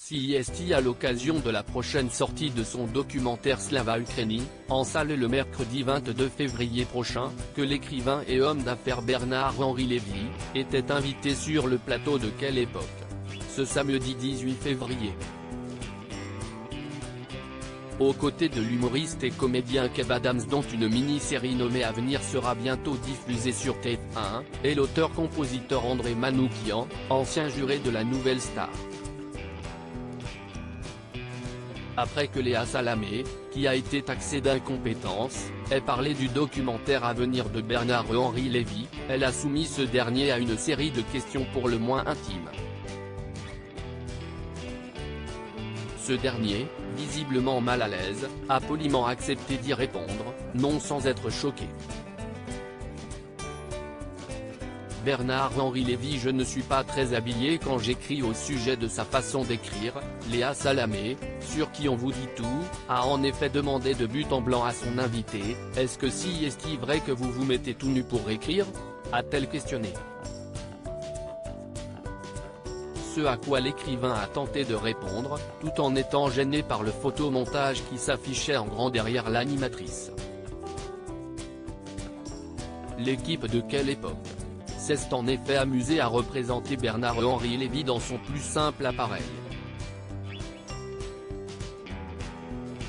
CIST à l'occasion de la prochaine sortie de son documentaire Slava Ukraini, en salle le mercredi 22 février prochain, que l'écrivain et homme d'affaires Bernard-Henri Lévy, était invité sur le plateau de Quelle Époque. Ce samedi 18 février. Aux côtés de l'humoriste et comédien Kev Adams dont une mini-série nommée Avenir sera bientôt diffusée sur TF1, et l'auteur-compositeur André Manoukian, ancien juré de la Nouvelle Star. Après que Léa Salamé, qui a été taxée d'incompétence, ait parlé du documentaire Avenir de Bernard-Henri Lévy, elle a soumis ce dernier à une série de questions pour le moins intimes. Ce dernier, visiblement mal à l'aise, a poliment accepté d'y répondre, non sans être choqué. Bernard-Henri Lévy: je ne suis pas très habillé quand j'écris. Au sujet de sa façon d'écrire, Léa Salamé, sur qui on vous dit tout, a en effet demandé de but en blanc à son invité: est-ce que si est-il vrai que vous vous mettez tout nu pour écrire? A-t-elle questionné. Ce à quoi l'écrivain a tenté de répondre, tout en étant gêné par le photomontage qui s'affichait en grand derrière l'animatrice. L'équipe de Quelle Époque s'est en effet amusée à représenter Bernard-Henri Lévy dans son plus simple appareil.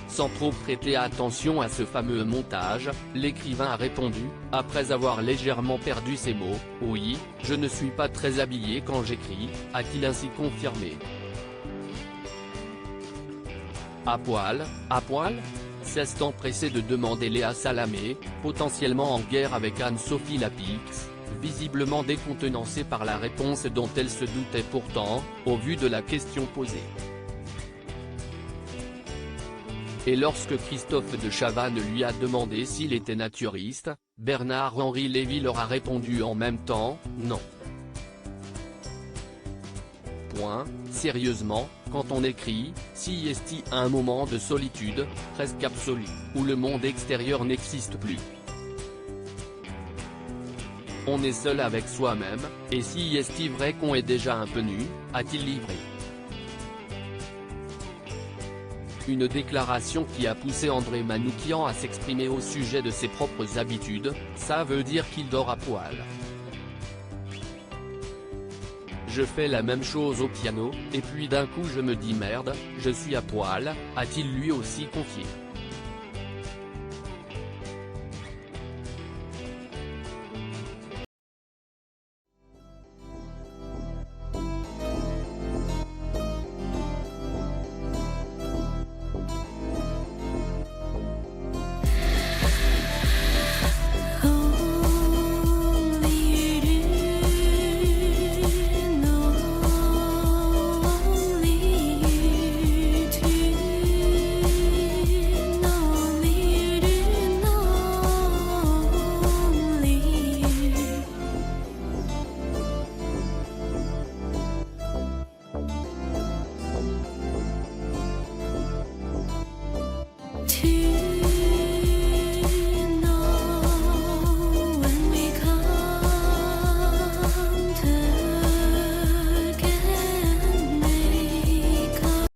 Sans trop prêter attention à ce fameux montage, l'écrivain a répondu, après avoir légèrement perdu ses mots: oui, je ne suis pas très habillé quand j'écris, a-t-il ainsi confirmé. À poil, à poil ? S'est empressé de demander Léa Salamé, potentiellement en guerre avec Anne-Sophie Lapix, visiblement décontenancée par la réponse dont elle se doutait pourtant, au vu de la question posée. Et lorsque Christophe de Chavannes lui a demandé s'il était naturiste, Bernard-Henri Lévy leur a répondu en même temps: non. Point. Sérieusement, quand on écrit, si est-il un moment de solitude, presque absolue, où le monde extérieur n'existe plus. On est seul avec soi-même, et si est-il vrai qu'on est déjà un peu nu, a-t-il livré. Une déclaration qui a poussé André Manoukian à s'exprimer au sujet de ses propres habitudes: ça veut dire qu'il dort à poil. Je fais la même chose au piano, et puis d'un coup je me dis merde, je suis à poil, a-t-il lui aussi confié.